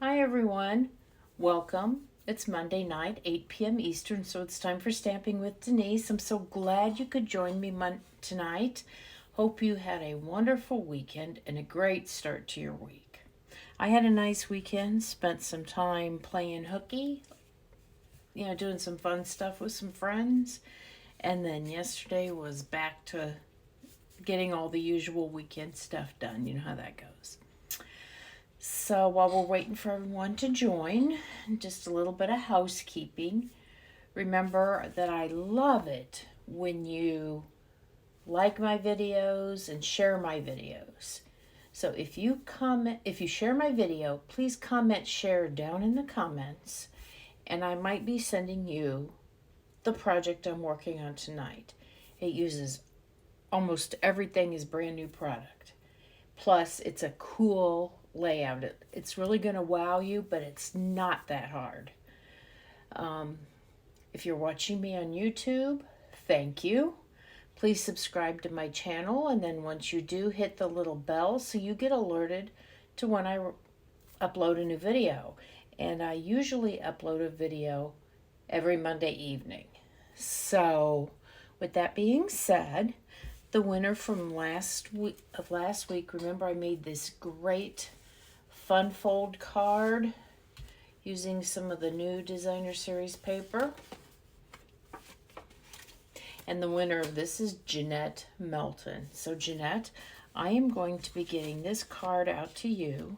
Hi everyone, welcome. It's Monday night, 8 p.m. Eastern, so it's time for Stamping with Denise. I'm so glad you could join me tonight. Hope you had a wonderful weekend and a great start to your week. I had a nice weekend, spent some time playing hooky, doing some fun stuff with some friends, and then yesterday was back to getting all the usual weekend stuff done. You know how that goes. So while we're waiting for everyone to join, just a little bit of housekeeping. Remember that I love it when you like my videos and share my videos. So if you share my video, please comment share down in the comments, and I might be sending you the project I'm working on tonight. It uses almost everything is brand new product. Plus, it's a cool layout. It's really going to wow you, but it's not that hard. If you're watching me on YouTube, thank you. Please subscribe to my channel, and then once you do, hit the little bell so you get alerted to when I upload a new video. And I usually upload a video every Monday evening. So, with that being said, the winner from last week, remember I made this great fun fold card using some of the new designer series paper. And the winner of this is Jeanette Melton. So Jeanette, I am going to be getting this card out to you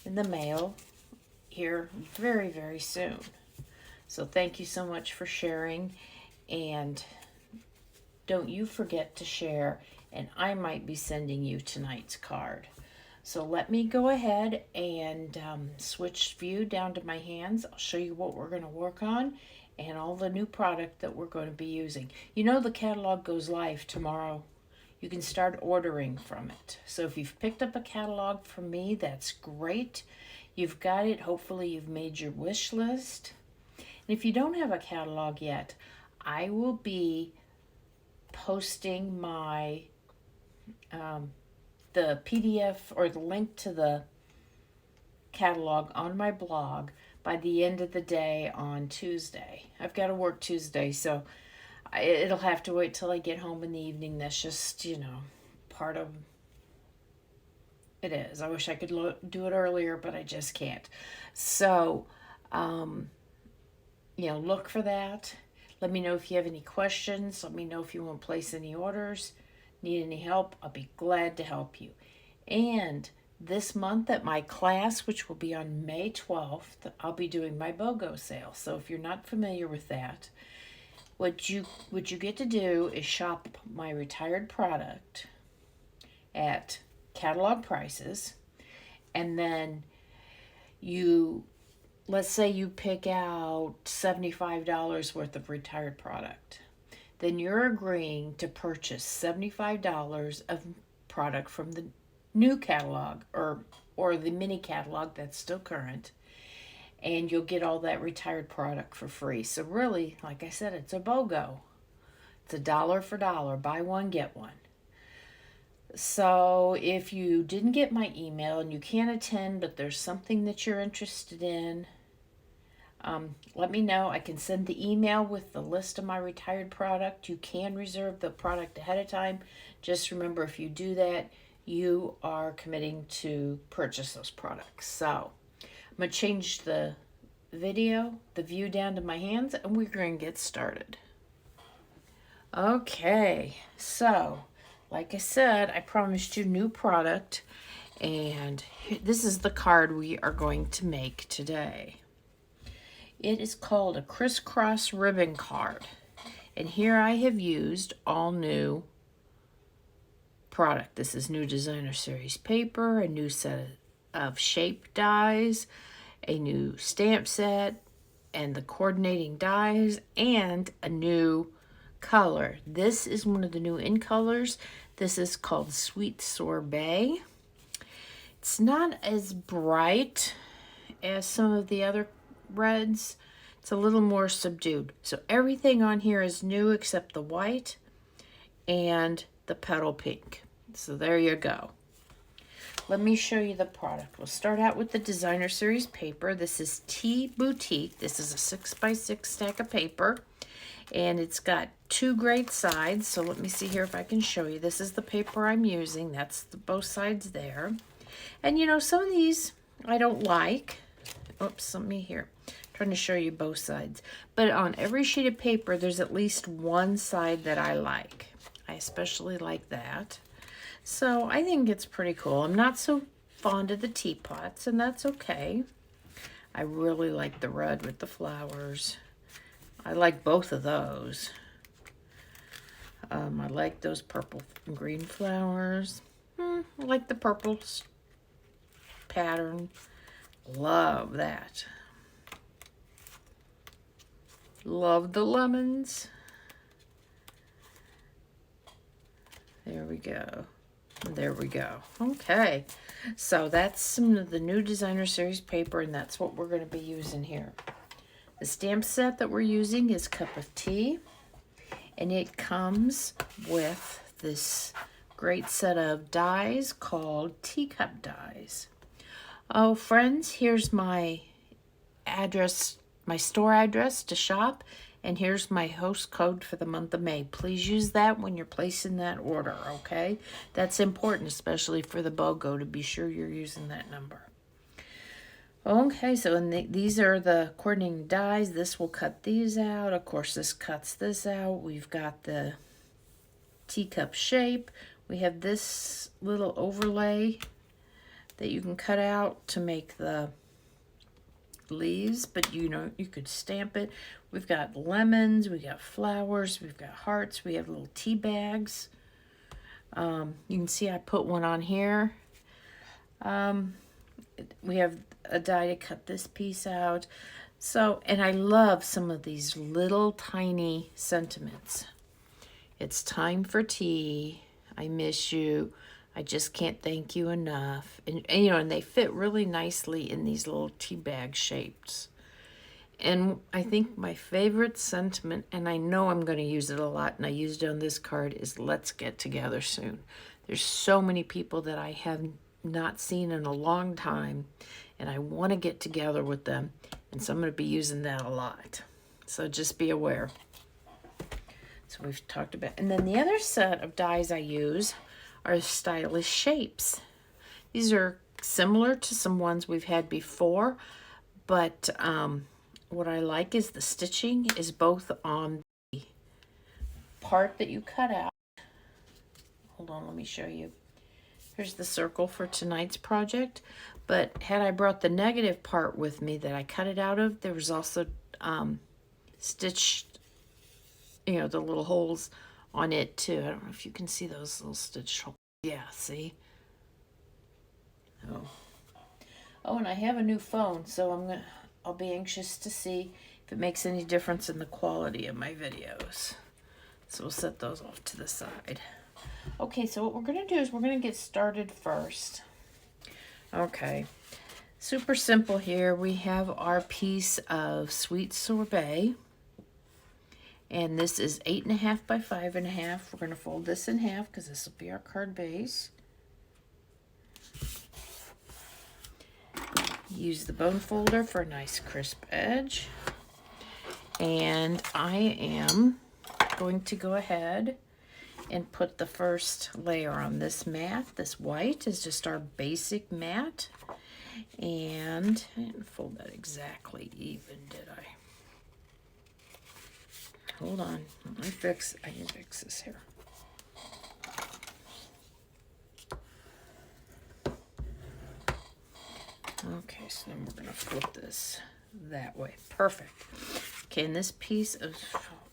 in the mail here very, very soon. So thank you so much for sharing, and don't you forget to share, and I might be sending you tonight's card. So let me go ahead and switch view down to my hands. I'll show you what we're going to work on and all the new product that we're going to be using. You know, the catalog goes live tomorrow. You can start ordering from it. So if you've picked up a catalog from me, that's great. You've got it. Hopefully you've made your wish list. And if you don't have a catalog yet, I will be posting my the PDF or the link to the catalog on my blog by the end of the day on Tuesday. I've got to work Tuesday, so it'll have to wait till I get home in the evening. That's just, part of it is. I wish I could do it earlier, but I just can't. So, look for that. Let me know if you have any questions. Let me know if you want to place any orders. Need any help? I'll be glad to help you. And this month at my class, which will be on May 12th, I'll be doing my BOGO sale. So if you're not familiar with that, what you get to do is shop my retired product at catalog prices, and then let's say you pick out $75 worth of retired product. Then you're agreeing to purchase $75 of product from the new catalog or the mini catalog that's still current, and you'll get all that retired product for free. So really, like I said, it's a BOGO. It's $1 for $1. Buy one, get one. So if you didn't get my email and you can't attend, but there's something that you're interested in, let me know. I can send the email with the list of my retired product. You can reserve the product ahead of time. Just remember, if you do that, you are committing to purchase those products. So I'm going to change the view down to my hands, and we're going to get started. Okay, so like I said, I promised you new product, and this is the card we are going to make today. It is called a crisscross ribbon card. And here I have used all new product. This is new designer series paper, a new set of shape dies, a new stamp set, and the coordinating dies, and a new color. This is one of the new in colors. This is called Sweet Sorbet. It's not as bright as some of the other reds. It's a little more subdued. So everything on here is new except the white and the petal pink. So there you go. let me show you the product. We'll start out with the designer series paper. This is Tea Boutique. This is a 6x6 stack of paper, and it's got 2 great sides. So let me see here if I can show you. This is the paper I'm using. That's both sides there. And you know, some of these I don't like. Oops, let me here. Trying to show you both sides. But on every sheet of paper, there's at least one side that I like. I especially like that. So I think it's pretty cool. I'm not so fond of the teapots, and that's okay. I really like the red with the flowers. I like both of those. I like those purple and green flowers. I like the purple pattern. Love that. Love the lemons. There we go. There we go. Okay. So that's some of the new designer series paper, and that's what we're going to be using here. The stamp set that we're using is Cup of Tea, and it comes with this great set of dies called Teacup dies. Oh, friends, here's my address, my store address to shop, and here's my host code for the month of May. Please use that when you're placing that order, okay? That's important, especially for the BOGO, to be sure you're using that number. Okay, so these are the coordinating dies. This will cut these out. Of course, this cuts this out. We've got the teacup shape. We have this little overlay that you can cut out to make the leaves, but you know, you could stamp it. We've got lemons, we got flowers, we've got hearts, we have little tea bags. You can see I put one on here. We have a die to cut this piece out. So, and I love some of these little tiny sentiments. It's time for tea. I miss you. I just can't thank you enough. And you know, and they fit really nicely in these little tea bag shapes. And I think my favorite sentiment, and I know I'm going to use it a lot, and I used it on this card, is let's get together soon. There's so many people that I have not seen in a long time, and I want to get together with them. And so I'm going to be using that a lot. So just be aware. So we've talked about, and then the other set of dies I use are stylish shapes. These are similar to some ones we've had before, but what I like is the stitching is both on the part that you cut out. Hold on, let me show you. Here's the circle for tonight's project, but had I brought the negative part with me that I cut it out of, there was also stitched, you know, the little holes on it too. I don't know if you can see those little stitch holes. Yeah, see? Oh, and I have a new phone, so I'll be anxious to see if it makes any difference in the quality of my videos. So we'll set those off to the side. Okay, so what we're going to do is we're going to get started first. Okay, super simple here. We have our piece of sweet sorbet. And this is 8.5 by 5.5. We're going to fold this in half because this will be our card base. Use the bone folder for a nice crisp edge. And I am going to go ahead and put the first layer on this mat. This white is just our basic mat. And I didn't fold that exactly even, did I? Hold on, I can fix this here. Okay, so then we're gonna flip this that way. Perfect. Okay, and this piece of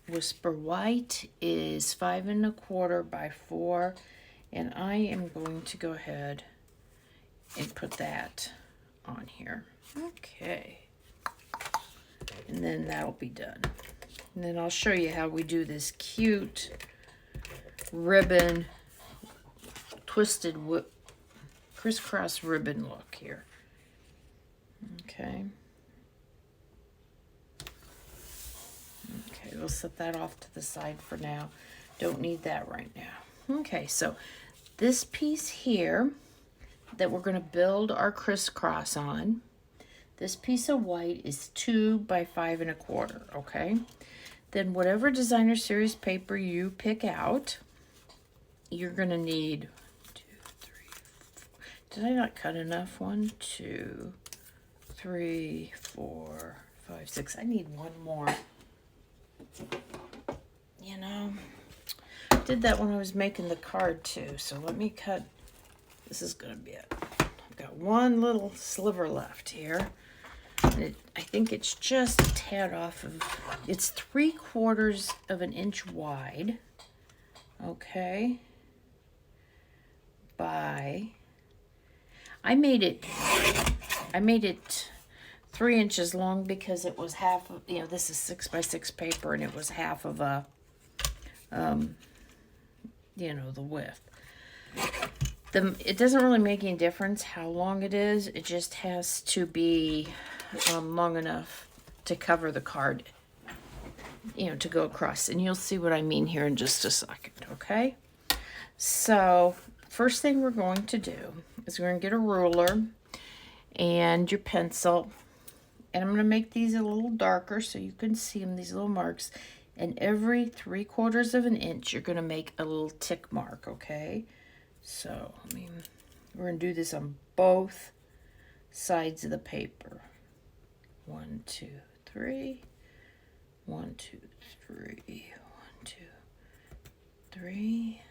Whisper White is 5.25 by 4, and I am going to go ahead and put that on here. Okay, and then that'll be done. And then I'll show you how we do this cute ribbon, twisted crisscross ribbon look here. Okay. Okay, we'll set that off to the side for now. Don't need that right now. Okay, so this piece here, that we're going to build our crisscross on. This piece of white is 2 by 5 1/4, okay? Then whatever designer series paper you pick out, you're going to need 2, 3, 4. Did I not cut enough? 1, 2, 3, 4, 5, 6. I need one more. You know, I did that when I was making the card too. So let me cut. This is going to be it. I've got one little sliver left here. And I think it's just a tad off of, it's 3/4 of an inch wide. Okay. I made it 3 inches long because it was half of, this is 6 by 6 paper and it was half of a, the width. It doesn't really make any difference how long it is. It just has to be long enough to cover the card, to go across. And you'll see what I mean here in just a second, okay? So first thing we're going to do is we're going to get a ruler and your pencil. And I'm going to make these a little darker so you can see them, these little marks. And every 3/4 of an inch, you're going to make a little tick mark, okay? So, we're going to do this on both sides of the paper. 1, 2, 3. 1, 2, 3. 1, 2, 3.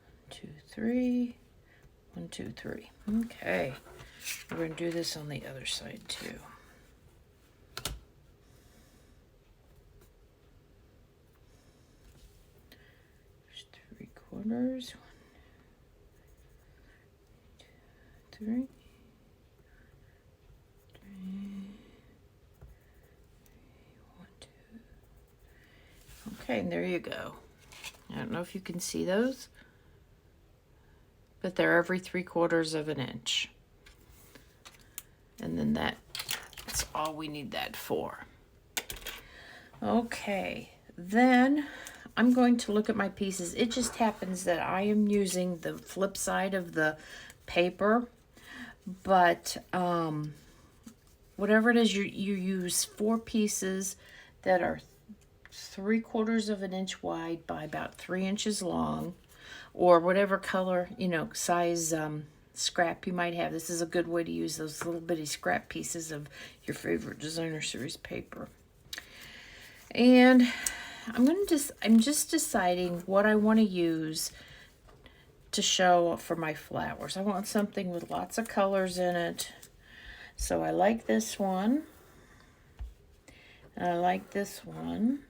1, 2, 3. 1, 2, 3. Okay. We're going to do this on the other side too. There's 3/4. 1, 2, 3. 1, 2. Okay, and there you go. I don't know if you can see those, but they're every 3/4 of an inch. And then that's all we need that for. Okay, then I'm going to look at my pieces. It just happens that I am using the flip side of the paper, but whatever it is, you use 4 pieces that are 3/4 of an inch wide by about 3 inches long, or whatever color, size scrap you might have. This is a good way to use those little bitty scrap pieces of your favorite designer series paper. And I'm just deciding what I want to use to show for my flowers. I want something with lots of colors in it. So I like this one. And I like this one.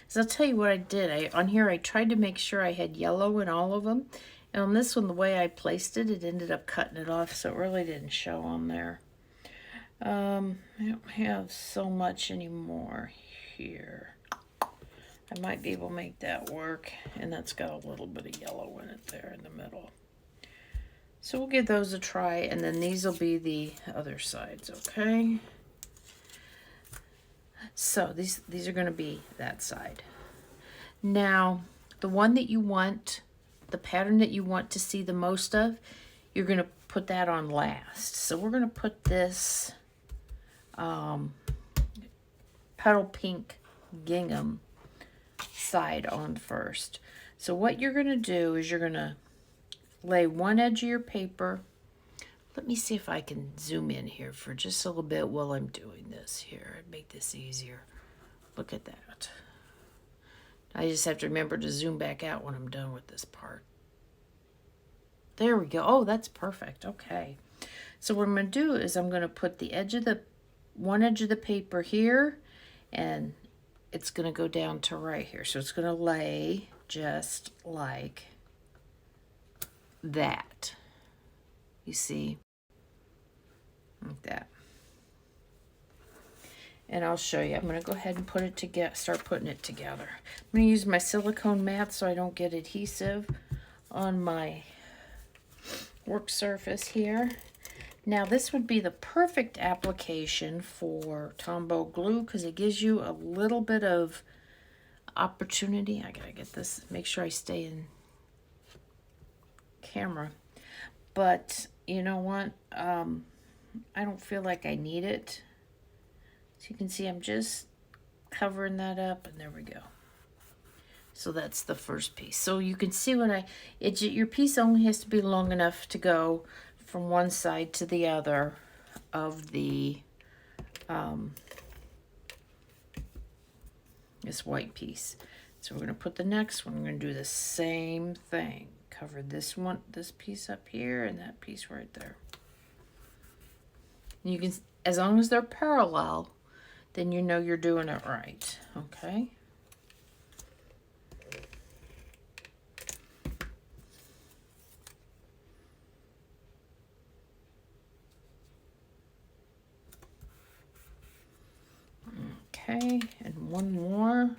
So I'll tell you what I did. On here I tried to make sure I had yellow in all of them. And on this one, the way I placed it, it ended up cutting it off, so it really didn't show on there. I don't have so much anymore here. I might be able to make that work, and that's got a little bit of yellow in it there in the middle. So we'll give those a try, and then these will be the other sides, okay? So these are going to be that side. Now, the one that you want, the pattern that you want to see the most of, you're going to put that on last. So we're going to put this Petal Pink gingham side on first. So what you're going to do is you're going to lay one edge of your paper. Let me see if I can zoom in here for just a little bit while I'm doing this here. I'd make this easier. Look at that. I just have to remember to zoom back out when I'm done with this part. There we go. Oh, that's perfect. Okay. So what I'm going to do is I'm going to put the edge of one edge of the paper here, and it's going to go down to right here. So it's going to lay just like that. You see? Like that. And I'll show you. I'm going to go ahead and put it together, start putting it together. I'm going to use my silicone mat so I don't get adhesive on my work surface here. Now this would be the perfect application for Tombow glue because it gives you a little bit of opportunity. I gotta get this, make sure I stay in camera. But you know what? I don't feel like I need it. So you can see I'm just covering that up, and there we go. So that's the first piece. So you can see when your piece only has to be long enough to go from one side to the other of the this white piece. So we're going to put the next one. We're going to do the same thing. Cover this piece up here, and that piece right there. You can, as long as they're parallel, then you know you're doing it right. Okay. Okay, and one more.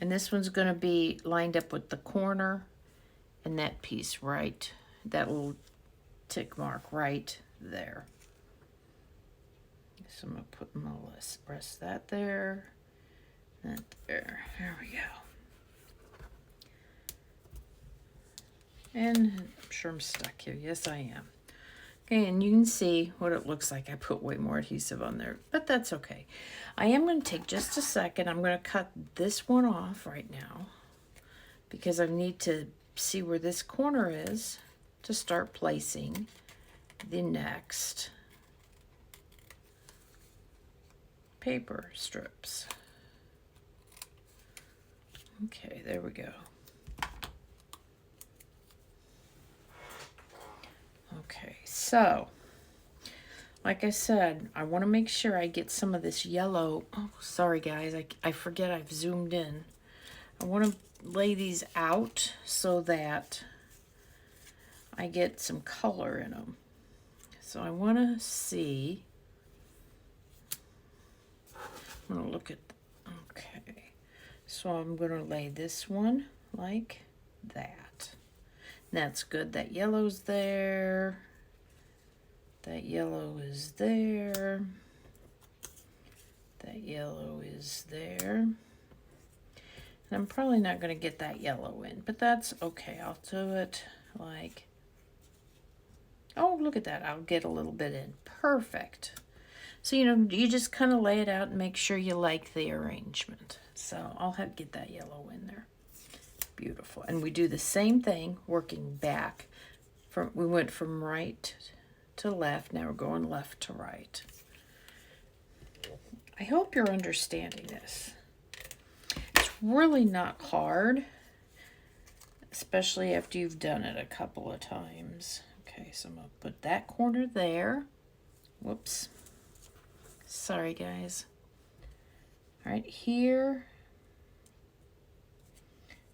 And this one's going to be lined up with the corner and that piece right, that little tick mark right there. So I'm going to put my rest of that there, that there. There we go. And I'm sure I'm stuck here. Yes, I am. Okay, and you can see what it looks like. I put way more adhesive on there, but that's okay. I am going to take just a second. I'm going to cut this one off right now because I need to see where this corner is to start placing the next paper strips. Okay, there we go. Okay, so like I said, I want to make sure I get some of this yellow. Oh, sorry guys, I forget I've zoomed in. I want to lay these out so that I get some color in them. So I want to see. I'm going to look at, okay. So I'm going to lay this one like that. That's good. That yellow's there. That yellow is there. That yellow is there. And I'm probably not going to get that yellow in, but that's okay. I'll do it like, oh, look at that. I'll get a little bit in. Perfect. So, you know, you just kind of lay it out and make sure you like the arrangement. So I'll get that yellow in there. Beautiful. And we do the same thing working back. We went from right to left. Now we're going left to right. I hope you're understanding this. It's really not hard, especially after you've done it a couple of times. Okay, so I'm going to put that corner there. Whoops. Sorry, guys. All right, here.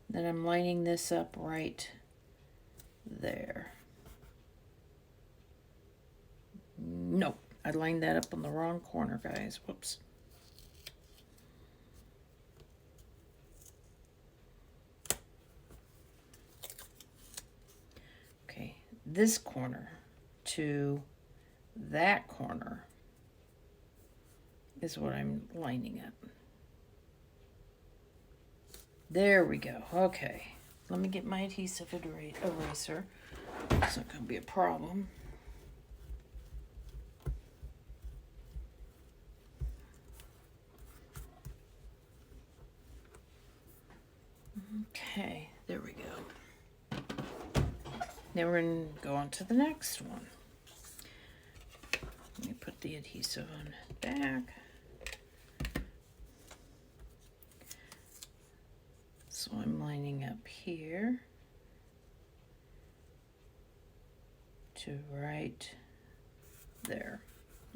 Then I'm lining this up right there. Nope, I lined that up on the wrong corner, guys. Whoops. Okay, this corner to that corner is what I'm lining up. There we go. Okay, let me get my adhesive eraser. It's not going to be a problem. Okay, there we go. Now we're going to go on to the next one. Let me put the adhesive on back. So I'm lining up here to right there.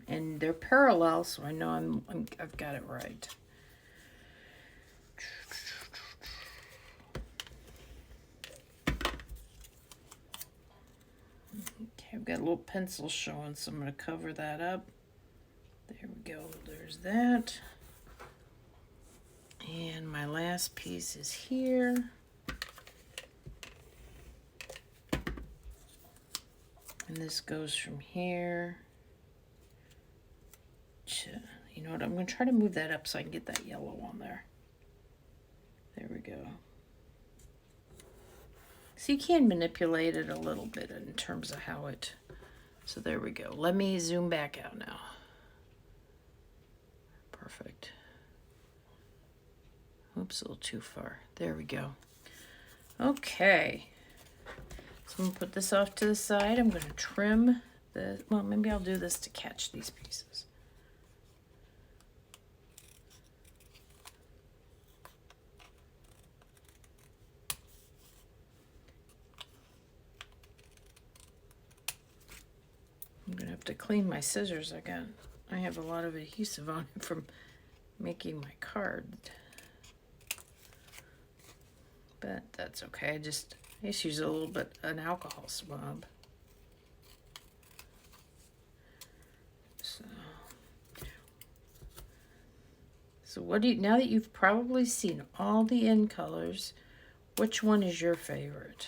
And they're parallel, so I know I've got it right. Okay, I've got a little pencil showing, so I'm going to cover that up. There we go. There's that. And my last piece is here. And this goes from here to, you know what, I'm going to try to move that up so I can get that yellow on there. There we go. So you can manipulate it a little bit in terms of how it, so there we go. Let me zoom back out now. Perfect. Oops, a little too far. There we go. Okay. So I'm going to put this off to the side. I'm going to trim the, well, maybe I'll do this to catch these pieces. I'm going to have to clean my scissors again. I have a lot of adhesive on it from making my card. But that's okay. I just use a little bit an alcohol swab. So what do you, now that you've probably seen all the end colors, which one is your favorite?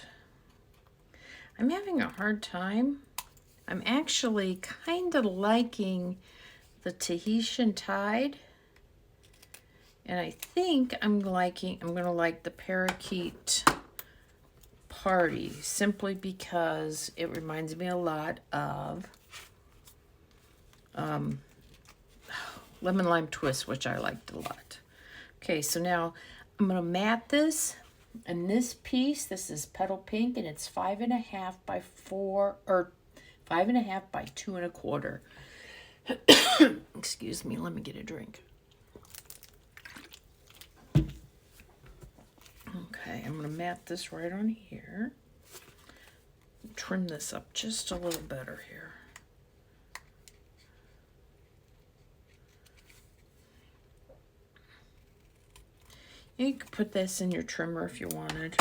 I'm having a hard time. I'm actually kind of liking the Tahitian Tide. And I think I'm going to like the Parakeet Party, simply because it reminds me a lot of Lemon Lime Twist, which I liked a lot. Okay, so now I'm going to mat this. And this piece, this is Petal Pink, and it's 5.5 by 4, or 5.5 by 2 1/4. Excuse me, let me get a drink. Okay, I'm going to mat this right on here. Trim this up just a little better here. You could put this in your trimmer if you wanted.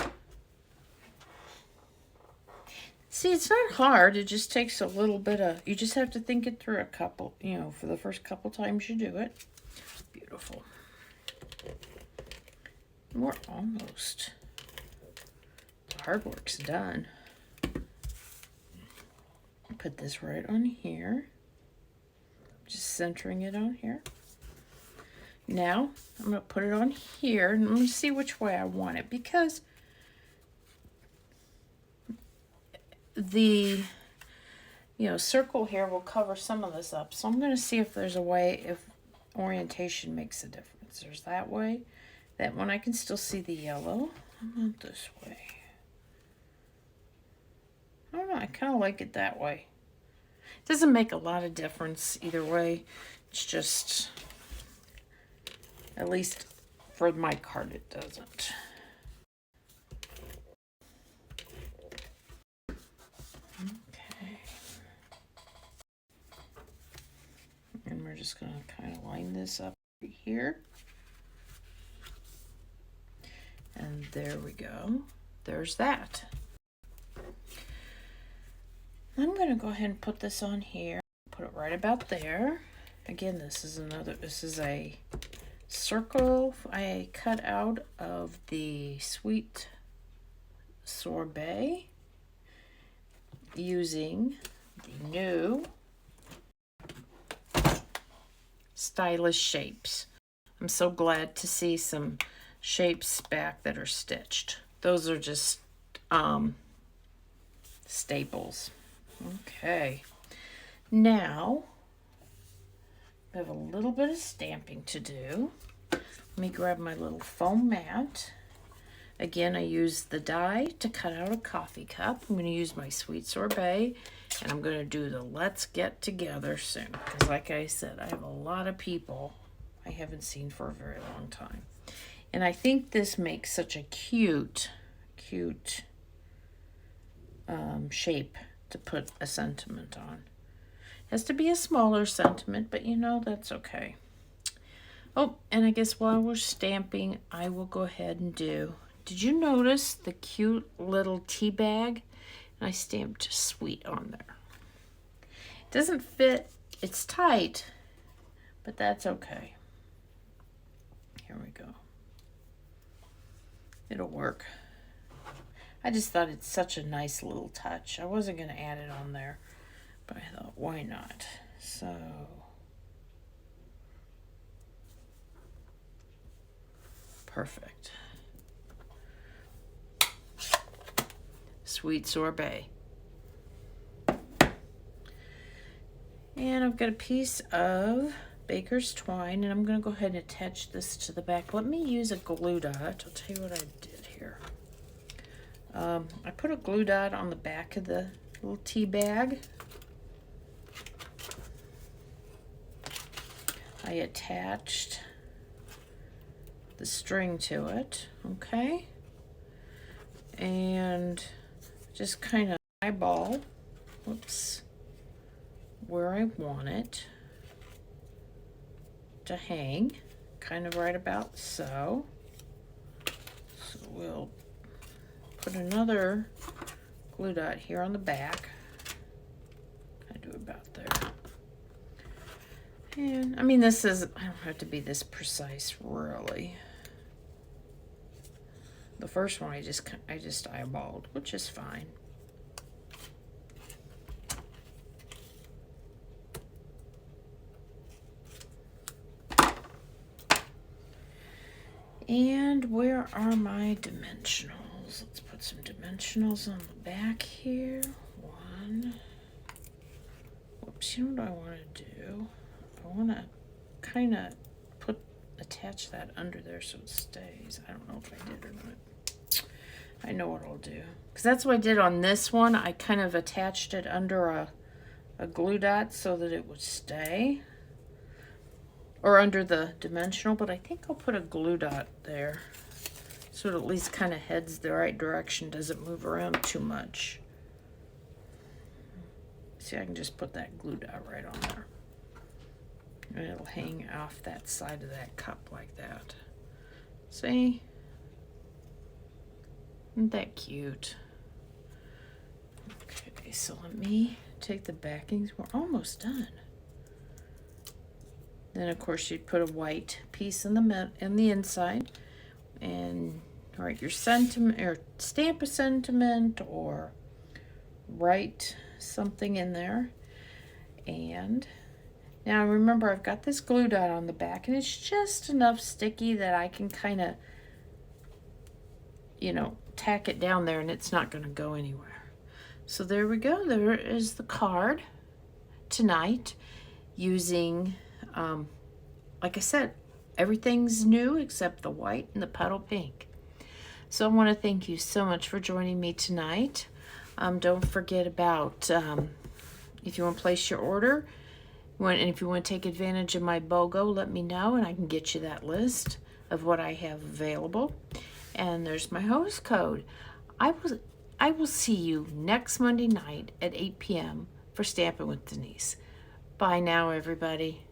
See, it's not hard. It just takes a little bit of, you just have to think it through a couple, you know, for the first couple times you do it. Beautiful. We're almost, the hard work's done. Put this right on here. Just centering it on here. Now, I'm going to put it on here, and I'm going to see which way I want it, because the, circle here will cover some of this up. So I'm going to see if there's a way, if orientation makes a difference. There's that way. That one I can still see the yellow. How about this way? I don't know, I kind of like it that way. It doesn't make a lot of difference either way. It's just, at least for my card, it doesn't. Okay. And we're just going to kind of line this up right here. And there we go. There's that. I'm going to go ahead and put this on here. Put it right about there. Again, this is a circle I cut out of the Sweet Sorbet using the new Stylish Shapes. I'm so glad to see some shapes back that are stitched. Those are just staples. Okay, now I have a little bit of stamping to do. Let me grab my little foam mat. Again, I used the die to cut out a coffee cup. I'm going to use my Sweet Sorbet, and I'm going to do the Let's Get Together soon. Because like I said, I have a lot of people I haven't seen for a very long time. And I think this makes such a cute shape to put a sentiment on. It has to be a smaller sentiment, but that's okay. Oh, and I guess while we're stamping, I will go ahead and do, did you notice the cute little tea bag? And I stamped sweet on there. It doesn't fit, it's tight, but that's okay. Here we go. It'll work. I just thought it's such a nice little touch. I wasn't going to add it on there, but I thought, why not? So, perfect. sweet sorbet. And I've got a piece of baker's twine, and I'm going to go ahead and attach this to the back. Let me use a glue dot. I'll tell you what I did here. I put a glue dot on the back of the little tea bag. I attached the string to it, okay? And just kind of eyeball, whoops, where I want it to hang, kind of right about so. So we'll put another glue dot here on the back. I do about there. And I mean, this is, I don't have to be this precise, really. The first one I just eyeballed, which is fine. And where are my dimensionals? Let's put some dimensionals on the back here. One. Whoops, you know what I want to do? I want to kind of attach that under there so it stays. I don't know if I did or not. I know what I'll do. Because that's what I did on this one. I kind of attached it under a glue dot so that it would stay. Or under the dimensional, but I think I'll put a glue dot there so it at least kind of heads the right direction, doesn't move around too much. See, I can just put that glue dot right on there. And it'll hang off that side of that cup like that. See? Isn't that cute? Okay, so let me take the backings. We're almost done. Then of course you'd put a white piece in the inside and write your sentiment or stamp a sentiment or write something in there. And now remember, I've got this glue dot on the back and it's just enough sticky that I can kind of, you know, tack it down there and it's not going to go anywhere. So there we go. There is the card tonight using, like I said, everything's new except the white and the petal pink. So I want to thank you so much for joining me tonight. Don't forget about, if you want to place your order, and if you want to take advantage of my BOGO, let me know and I can get you that list of what I have available. And there's my host code. I will see you next Monday night at 8 p.m. for Stampin' with Denise. Bye now, everybody.